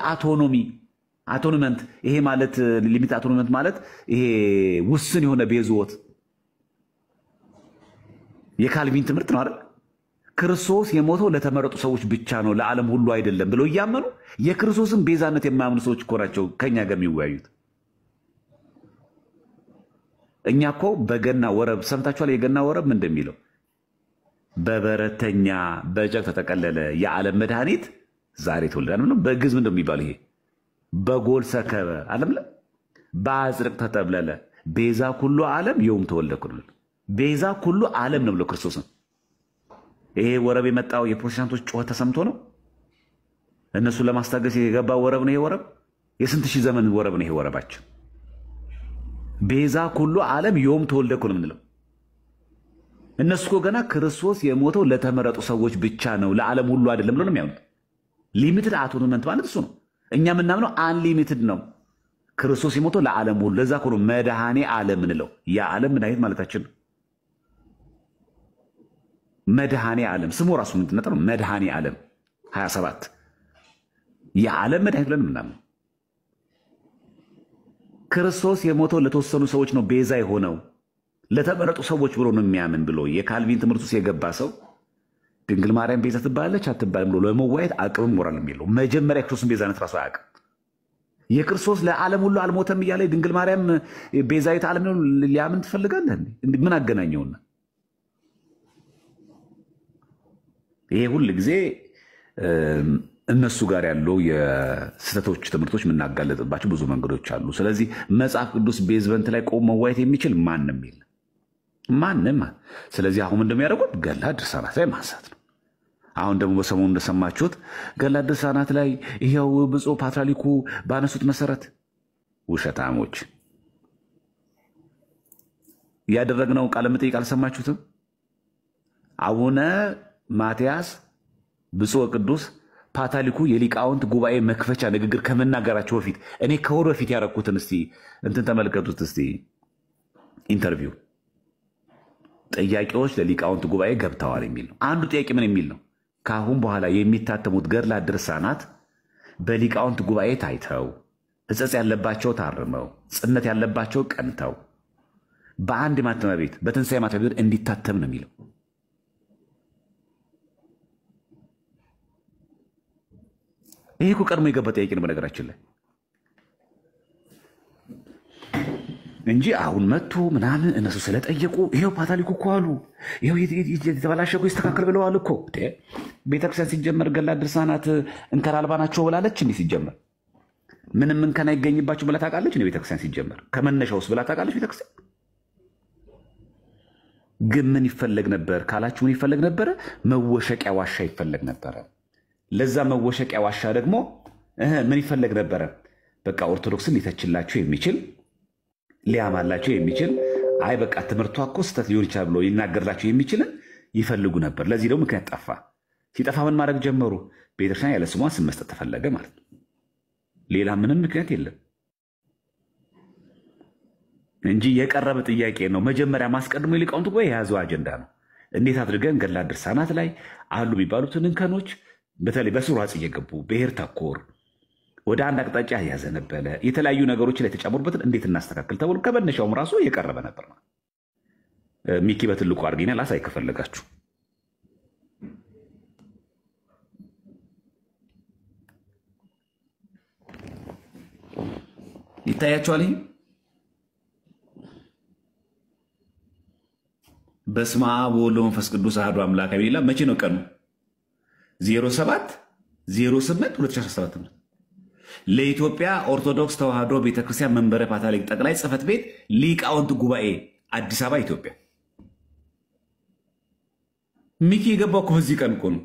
አቶኖመንት ይሄ ማለት ሊሚትድ አቶኖመንት ማለት ይሄ ውስን የሆነ ቤዝወት የካልቪን ትምህርት ነው አይደል? ክርስቶስ የሞተው ለተመረጡ ሰዎች ብቻ ነው ለዓለም ሁሉ አይደለም ብለው እያመኑ የክርስቶስን ቤዛነት የማያምኑ ሰዎች እኮ ናቸው ከኛ ጋር የሚወያዩት። እኛ እኮ በገና ወረብ ሰምታችኋል? የገና ወረብ ምን እንደሚለው በበረተኛ በጨርቅ ተጠቀለለ የዓለም መድኃኒት ዛሬ ተወልዷል ነው። በግዕዝ ምን እንደሚባለው ይሄ በጎል ሰከበ ዓለም ላይ በአጽድቅ ተጠብለለ ቤዛ ኩሉ ዓለም ዮም ተወልደ ኩሉ ቤዛ ኩሉ ዓለም ነው ብሎ ክርስቶስን። ይሄ ወረብ የመጣው የፕሮቴስታንቶች ጩኸት ተሰምቶ ነው። እነሱ ለማስታገስ የገባ ወረብ ነው። ይሄ ወረብ የስንት ሺህ ዘመን ወረብ ነው። ይሄ ወረባቸው ቤዛ ኩሉ ዓለም ዮም ተወልደ ኩሉ ምንለው። እነሱ እኮ ገና ክርስቶስ የሞተው ለተመረጡ ሰዎች ብቻ ነው ለዓለም ሁሉ አይደለም ብሎ ነው የሚያምኑት። ሊሚትድ አቶኖመንት ማለት እሱ ነው። እኛ የምናምነው አንሊሚትድ ነው። ክርስቶስ የሞተው ለዓለም ሁሉ። ለዛ እኮ ነው መድኃኔ ዓለም ምንለው። የዓለም መድኃኒት ማለታችን ነው። መድኃኔ ዓለም ስሙ ራሱ ምንድነው? መድኃኔ ዓለም 27 የዓለም መድኃኒት ብለን ምናምን ክርስቶስ የሞተው ለተወሰኑ ሰዎች ነው ቤዛ የሆነው ለተመረጡ ሰዎች ብሎ ነው የሚያምን ብሎ የካልቪን ትምህርት ውስጥ የገባ ሰው ድንግል ማርያም ቤዛ ትባላለች አትባልም ብሎ ለመዋየት አቅም ሞራልም የለው። መጀመሪያ ክርስቶስን ቤዛነት ራሱ አያውቅም። የክርስቶስ ለዓለም ሁሉ አልሞተም እያለ ድንግል ማርያም ቤዛዊት ዓለም ነው ሊያምን ትፈልጋለህ? ምን አገናኘውና? ይሄ ሁል ጊዜ እነሱ ጋር ያለው የስህተቶች ትምህርቶች የምናጋለጥባቸው ብዙ መንገዶች አሉ። ስለዚህ መጽሐፍ ቅዱስ ቤዝመንት ላይ ቆሞ መዋየት የሚችል ማንም የለም፣ ማንም። ስለዚህ አሁን እንደሚያደርጉት ገድላት ድርሳናት ላይ ማንሳት ነው። አሁን ደግሞ በሰሞኑ እንደሰማችሁት ገድላት ድርሳናት ላይ ይሄው ብፁዕ ፓትርያርኩ ባነሱት መሰረት ውሸታሞች ያደረግነው ቃለ መጠይቅ አልሰማችሁትም? አቡነ ማትያስ ብፁዕ ቅዱስ ፓትርያርኩ የሊቃውንት ጉባኤ መክፈቻ ንግግር ከመናገራቸው በፊት እኔ ከወር በፊት ያረኩትን እስቲ እንትን ተመልከቱት እስቲ ኢንተርቪው። ጥያቄዎች ለሊቃውንት ጉባኤ ገብተዋል የሚል ነው። አንዱ ጥያቄ ምን የሚል ነው? ከአሁን በኋላ የሚታተሙት ገድላት ድርሳናት በሊቃውንት ጉባኤ ታይተው ሕጸጽ ያለባቸው ታርመው ጽነት ያለባቸው ቀንተው በአንድ ማተሚያ ቤት በትንሣኤ ማተሚያ ቤት እንዲታተም ነው የሚለው። ይሄ እኮ ቀድሞ የገባ ጥያቄ ነው በነገራችን ላይ እንጂ አሁን መጥቶ ምናምን እነሱ ስለጠየቁ ይሄው ፓትርያርኩ እኮ አሉ ይሄው የተበላሸ እኮ ይስተካከል ብለዋል እኮ። ቤተክርስቲያን ሲጀመር ገድላት ድርሳናት እንከን አልባ ናቸው ብላለች። እንዲህ ሲጀመር ምንም እንከን አይገኝባቸው ብላ ታውቃለች። ቤተክርስቲያን ሲጀመር ከመነሻውስ ብላ ታውቃለች ቤተክርስቲያን? ግን ምን ይፈለግ ነበር ካላችሁ ምን ይፈለግ ነበር? መወሸቂያ ዋሻ ይፈለግ ነበር። ለዛ መወሸቂያ ዋሻ ደግሞ ምን ይፈለግ ነበር? በቃ ኦርቶዶክስን ሊተችላችሁ የሚችል ሊያማላችሁ የሚችል አይ በቃ ትምህርቷ እኮ ስተት ሊሆን ይችላል ብሎ ይናገርላችሁ የሚችል ይፈልጉ ነበር። ለዚህ ደግሞ ምክንያት ጠፋ። ሲጠፋ ምን ማድረግ ጀመሩ? ቤተክርስቲያን ያለ ስሟ ስም መስጠት ተፈለገ ማለት ነው። ሌላ ምንም ምክንያት የለም እንጂ የቀረበ ጥያቄ ነው። መጀመሪያ ማስቀድሞ ሊቃውንቱ ጉባኤ የያዘው አጀንዳ ነው። እንዴት አድርገን ገድላት ድርሳናት ላይ አሉ የሚባሉትን እንከኖች በተለይ በስርዓት እየገቡ ብሔር ተኮር ወደ አንድ አቅጣጫ ያዘነበለ የተለያዩ ነገሮች ላይ ተጨምሩበትን እንዴት እናስተካክል ተብሎ ከመነሻውም ራሱ የቀረበ ነበር። ሚኪ በትልቁ አድርገናል ላሳይ ከፈለጋችሁ ይታያችኋል። በስመ አብ ወወልድ ወመንፈስ ቅዱስ አሐዱ አምላክ አሜን ይላል። መቼ ነው ቀኑ? 07/08/2017 ነው። ለኢትዮጵያ ኦርቶዶክስ ተዋሕዶ ቤተክርስቲያን መንበረ ፓትርያርክ ጠቅላይ ጽሕፈት ቤት ሊቃውንት ጉባኤ አዲስ አበባ ኢትዮጵያ። ሚኪ የገባው እኮ በዚህ ቀን እኮ ነው።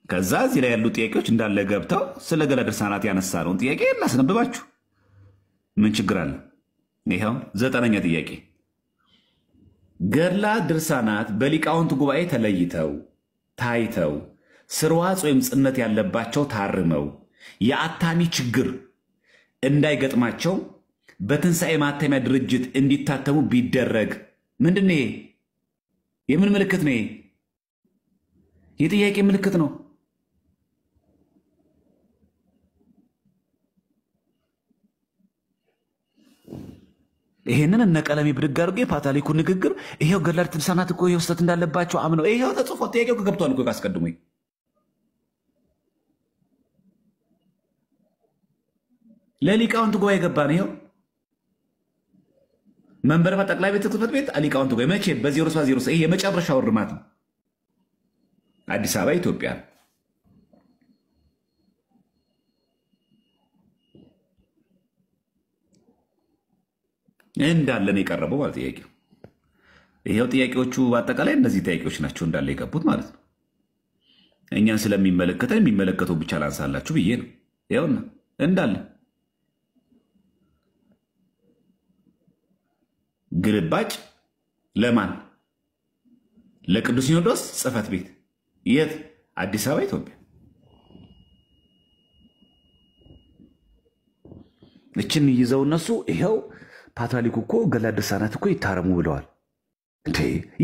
ከዛ እዚህ ላይ ያሉ ጥያቄዎች እንዳለ ገብተው ስለ ገድለ ድርሳናት ያነሳነውን ጥያቄ ላስነብባችሁ። ምን ችግር አለ? ይኸው 9ኛ ጥያቄ ገድላት ድርሳናት በሊቃውንት ጉባኤ ተለይተው ታይተው ስርዋጽ ወይም ጽነት ያለባቸው ታርመው የአታሚ ችግር እንዳይገጥማቸው በትንሣኤ ማተሚያ ድርጅት እንዲታተሙ ቢደረግ ምንድን ነው? የምን ምልክት ነው? የጥያቄ ምልክት ነው። ይሄንን እነ ቀለሜ ብድግ አድርጌ ፓትርያርኩ ንግግር ይሄው ገድላት ድርሳናት እኮ ይሄው ስህተት እንዳለባቸው አምነው ይሄው ተጽፎ ጥያቄው ገብቷል እኮ ካስቀድሞ ለሊቃውንት ጉባኤ ገባ ነው። ይሄው መንበረ ጠቅላይ ቤተ ጽሕፈት ቤት ሊቃውንት ጉባኤ መቼ? በ07/06 ይሄ የመጨረሻው እርማት ነው። አዲስ አበባ ኢትዮጵያ እንዳለን የቀረበው ማለት ጥያቄው ይሄው ጥያቄዎቹ በአጠቃላይ እነዚህ ጥያቄዎች ናቸው እንዳለ የገቡት ማለት ነው። እኛን ስለሚመለከተን የሚመለከተው ብቻ ላንሳላችሁ ብዬ ነው። ይኸውና እንዳለ ግልባጭ ለማን? ለቅዱስ ሲኖዶስ ጽሕፈት ቤት የት? አዲስ አበባ ኢትዮጵያ። እችን ይዘው እነሱ ይኸው ፓትርያርኩ እኮ ገድላት ድርሳናት እኮ ይታረሙ ብለዋል።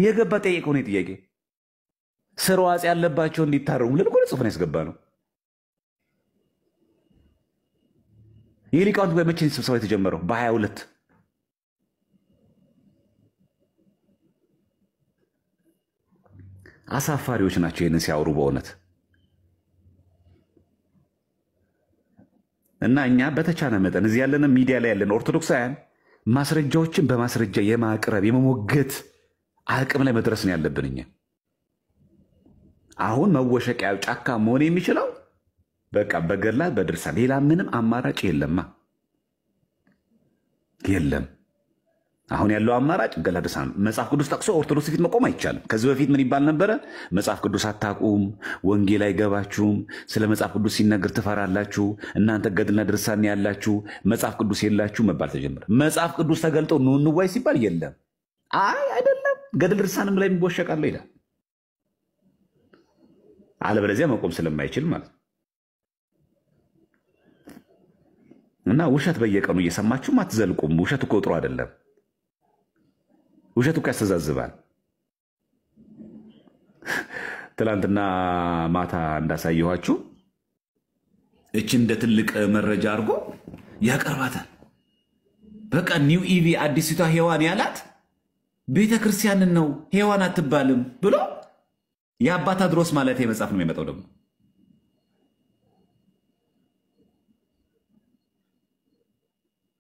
የገባ ጠየቀ ነው ጥያቄ ስርዋጽ ያለባቸው እንዲታረሙ ብለን እኮ ጽሑፍ ነው ያስገባ ነው። የሊቃውንት ጉባኤ መቼ ስብሰባ የተጀመረው? በ22 አሳፋሪዎች ናቸው ይህንን ሲያወሩ በእውነት። እና እኛ በተቻለ መጠን እዚህ ያለን ሚዲያ ላይ ያለን ኦርቶዶክሳውያን ማስረጃዎችን በማስረጃ የማቅረብ የመሞገት አቅም ላይ መድረስ ነው ያለብን። እኛ አሁን መወሸቂያ ጫካ መሆን የሚችለው በቃ በገድላት በድርሳን ሌላ ምንም አማራጭ የለማ የለም። አሁን ያለው አማራጭ ገድላት ድርሳን መጽሐፍ ቅዱስ ጠቅሶ ኦርቶዶክስ ፊት መቆም አይቻልም። ከዚህ በፊት ምን ይባል ነበረ? መጽሐፍ ቅዱስ አታቁም፣ ወንጌል አይገባችሁም፣ ስለ መጽሐፍ ቅዱስ ሲነገር ትፈራላችሁ፣ እናንተ ገድልና ድርሳን ያላችሁ መጽሐፍ ቅዱስ የላችሁ መባል ተጀመረ። መጽሐፍ ቅዱስ ተገልጦ ኑ እንዋይ ሲባል የለም፣ አይ አይደለም ገድል ድርሳንም ላይ የሚወሸቃለ ይላል። አለበለዚያ መቆም ስለማይችል ማለት እና ውሸት በየቀኑ እየሰማችሁም አትዘልቁም። ውሸት እኮ ጥሩ አይደለም። ውሸት እኮ ያስተዛዝባል። ትላንትና ማታ እንዳሳየኋችሁ እቺ እንደ ትልቅ መረጃ አድርጎ ያቀርባታል። በቃ ኒው ኢቪ አዲሲቷ ሔዋን ያላት ቤተ ክርስቲያንን ነው፣ ሔዋን አትባልም ብሎ የአባ ታድሮስ ማለት የመጽሐፍ ነው የሚመጣው ደግሞ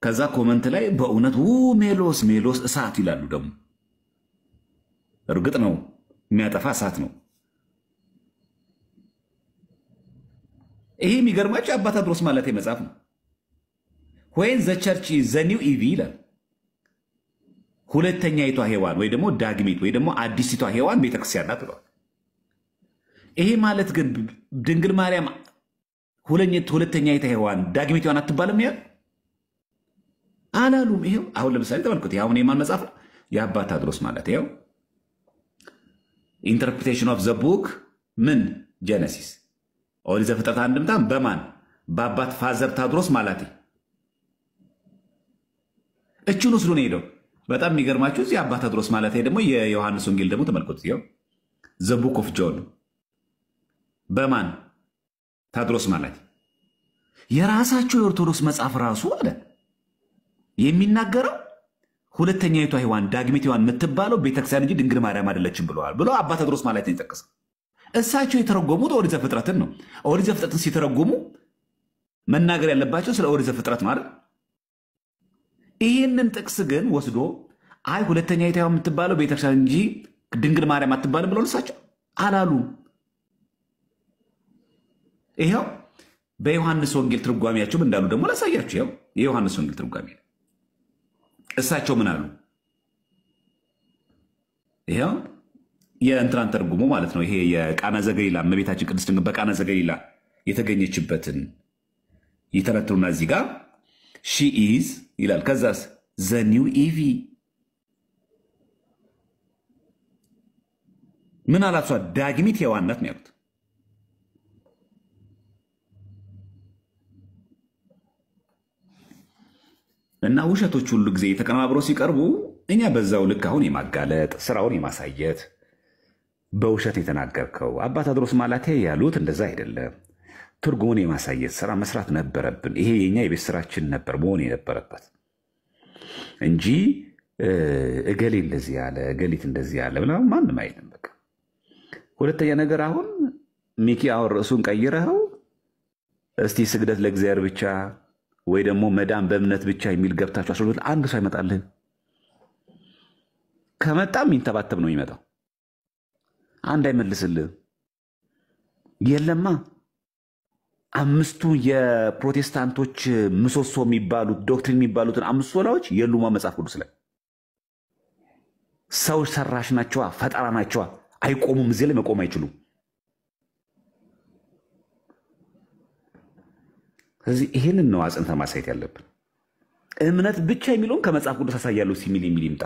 ከዛ ኮመንት ላይ በእውነት ሜሎስ ሜሎስ እሳት ይላሉ። ደግሞ እርግጥ ነው የሚያጠፋ እሳት ነው። ይሄ የሚገርማቸው የአባ ታድሮስ ማለት መጽሐፍ ነው። when the church is the new Eve ይላል። ሁለተኛይቷ ሔዋን ወይ ደግሞ ዳግሚት ወይ ደግሞ አዲሲቷ ሔዋን ቤተክርስቲያን ናት ብሏል። ይሄ ማለት ግን ድንግል ማርያም ሁለተኛይቷ ሔዋን ዳግሚት ሔዋን አትባልም ያል አላሉም። ይሄው አሁን ለምሳሌ ተመልከቱ። አሁን የማን መጽሐፍ የአባ ታድሮስ ማለት ይሄው ኢንተርፕሬቴሽን ኦፍ ዘ ቡክ ምን ጄኔሲስ ኦሪት ዘፍጥረት አንድምታ በማን በአባት ፋዘር ታድሮስ ማለት እቺን ወስዶ ነው ሄደው። በጣም የሚገርማችሁ እዚህ አባ ታድሮስ ማለት ደግሞ የዮሐንስ ወንጌል ደግሞ ተመልከቱ። ይሄው ዘ ቡክ ኦፍ ጆን በማን ታድሮስ ማለት የራሳቸው የኦርቶዶክስ መጽሐፍ ራሱ አለ የሚናገረው ሁለተኛይቷ ሔዋን ዳግሚት ሔዋን የምትባለው ቤተክርስቲያን እንጂ ድንግል ማርያም አይደለችም ብለዋል ብሎ አባ ታድሮስ ማለት ነው የጠቀሰው። እሳቸው የተረጎሙት ኦሪት ዘፍጥረትን ነው። ኦሪት ዘፍጥረትን ሲተረጎሙ መናገር ያለባቸው ስለ ኦሪት ዘፍጥረት ማለት። ይህንን ጥቅስ ግን ወስዶ አይ ሁለተኛይቷ ሔዋን የምትባለው ቤተክርስቲያን እንጂ ድንግል ማርያም አትባልም ብለው እሳቸው አላሉም። ይሄው በዮሐንስ ወንጌል ትርጓሜያቸው እንዳሉ ደግሞ ላሳያችሁ። ይሄው የዮሐንስ ወንጌል ትርጓሜ እሳቸው ምን አሉ? ይሄው የእንትራን ተርጉሞ ማለት ነው። ይሄ የቃና ዘገሊላ እመቤታችን ቅድስት ድንግል በቃና ዘገሊላ የተገኘችበትን ይተረትሩና እዚህ ጋር ሺ ኢዝ ይላል። ከዛስ ዘ ኒው ኢቪ ምን አላሷ ዳግሚት ሔዋን ናት ነው ያሉት። እና ውሸቶች ሁሉ ጊዜ የተቀነባብረው ሲቀርቡ እኛ በዛው ልክ አሁን የማጋለጥ ስራውን የማሳየት በውሸት የተናገርከው አባ ታድሮስ ማለት ያሉት እንደዛ አይደለም፣ ትርጉሙን የማሳየት ስራ መስራት ነበረብን። ይሄ የኛ የቤት ስራችን ነበር መሆን የነበረበት እንጂ እገሌ እንደዚህ ያለ እገሊት እንደዚህ ያለ ብላ ማንም አይልም። በቃ ሁለተኛ ነገር አሁን ሚኪ አሁን ርዕሱን ቀይረኸው እስቲ ስግደት ለእግዚአብሔር ብቻ ወይ ደግሞ መዳን በእምነት ብቻ የሚል ገብታችሁ አስሩት አንድ ሰው አይመጣልህ። ከመጣም ይንተባተብ ነው የሚመጣው። አንድ አይመልስልህ። የለማ አምስቱ የፕሮቴስታንቶች ምሰሶ የሚባሉት ዶክትሪን የሚባሉትን አምስቱ ሶላዎች የሉማ መጽሐፍ ቅዱስ ላይ ሰው ሰራሽ ናቸው፣ ፈጠራ ናቸው። አይቆሙም፣ እዚህ ላይ መቆም አይችሉም። ስለዚህ ይሄንን ነው አጽንተ ማሳየት ያለብን። እምነት ብቻ የሚለውን ከመጽሐፍ ቅዱስ አሳያለሁ ሲሚል የሚል ይምጣ።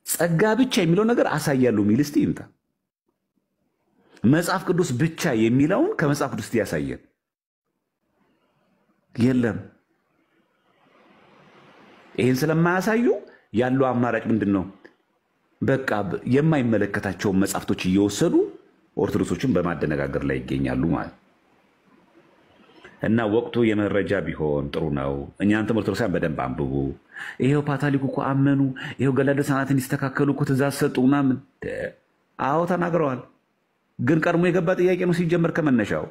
ጸጋ ብቻ የሚለው ነገር አሳያለሁ የሚል እስቲ ይምጣ። መጽሐፍ ቅዱስ ብቻ የሚለውን ከመጽሐፍ ቅዱስ ያሳየን የለም። ይሄን ስለማያሳዩ ያለው አማራጭ ምንድነው? በቃ የማይመለከታቸው መጽሐፍቶች እየወሰዱ ኦርቶዶክሶችን በማደነጋገር ላይ ይገኛሉ ማለት እና ወቅቱ የመረጃ ቢሆን ጥሩ ነው። እኛንተም ኦርቶዶክሳውያን በደንብ አንብቡ። ይሄው ፓታሊኩ እኮ አመኑ፣ ይሄው ገላደ ሰናትን እንዲስተካከሉ እኮ ትእዛዝ ሰጡ ምናምን። አዎ ተናግረዋል፣ ግን ቀድሞ የገባ ጥያቄ ነው ሲጀመር ከመነሻው።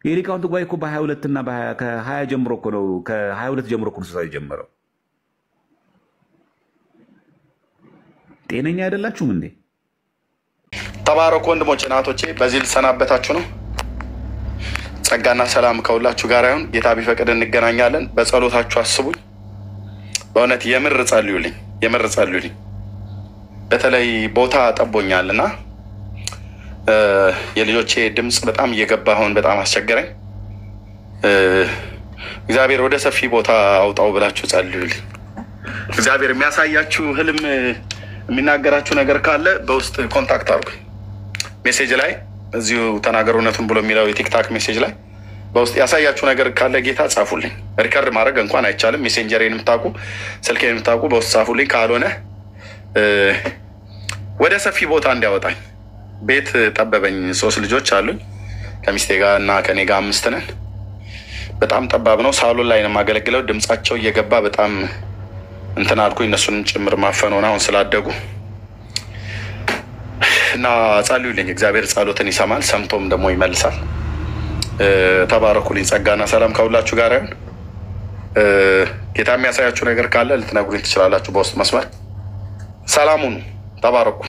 የሊቃውንት ጉባኤ እኮ በ22 እና ከ20 ጀምሮ እኮ ነው ከ22 ጀምሮ እኮ ነው የጀመረው። ጤነኛ አይደላችሁም እንዴ? ተባረኩ ወንድሞቼ እናቶቼ። በዚህ ልሰናበታችሁ ነው። ጸጋና ሰላም ከሁላችሁ ጋር ይሁን። ጌታ ቢፈቅድ እንገናኛለን። በጸሎታችሁ አስቡኝ። በእውነት የምር ጸልዩልኝ። በተለይ ቦታ ጠቦኛልና የልጆቼ ድምጽ በጣም እየገባ አሁን በጣም አስቸገረኝ። እግዚአብሔር ወደ ሰፊ ቦታ አውጣው ብላችሁ ጸልዩልኝ። እግዚአብሔር የሚያሳያችሁ ህልም የሚናገራችሁ ነገር ካለ በውስጥ ኮንታክት አድርጉኝ። ሜሴጅ ላይ እዚሁ ተናገሩነቱን ብሎ የሚለው የቲክታክ ሜሴጅ ላይ በውስጥ ያሳያችሁ ነገር ካለ ጌታ ጻፉልኝ። ሪከርድ ማድረግ እንኳን አይቻልም። ሜሴንጀሬን የምታውቁ ስልኬን የምታውቁ በውስጥ ጻፉልኝ። ካልሆነ ወደ ሰፊ ቦታ እንዲያወጣኝ። ቤት ጠበበኝ። 3 ልጆች አሉኝ ከሚስቴ ጋር እና ከኔ ጋር 5 ነን። በጣም ጠባብ ነው። ሳሎን ላይ ነው የማገለግለው። ድምጻቸው እየገባ በጣም እንትን አልኩኝ። እነሱን ጭምር ማፈን አሁን ስላደጉ እና ጸልዩልኝ። እግዚአብሔር ጸሎትን ይሰማል፣ ሰምቶም ደግሞ ይመልሳል። ተባረኩልኝ። ጸጋና ሰላም ከሁላችሁ ጋር ይሁን። ጌታ የሚያሳያችሁ ነገር ካለ ልትነግሩኝ ትችላላችሁ በውስጥ መስመር። ሰላም ሁኑ። ተባረኩ።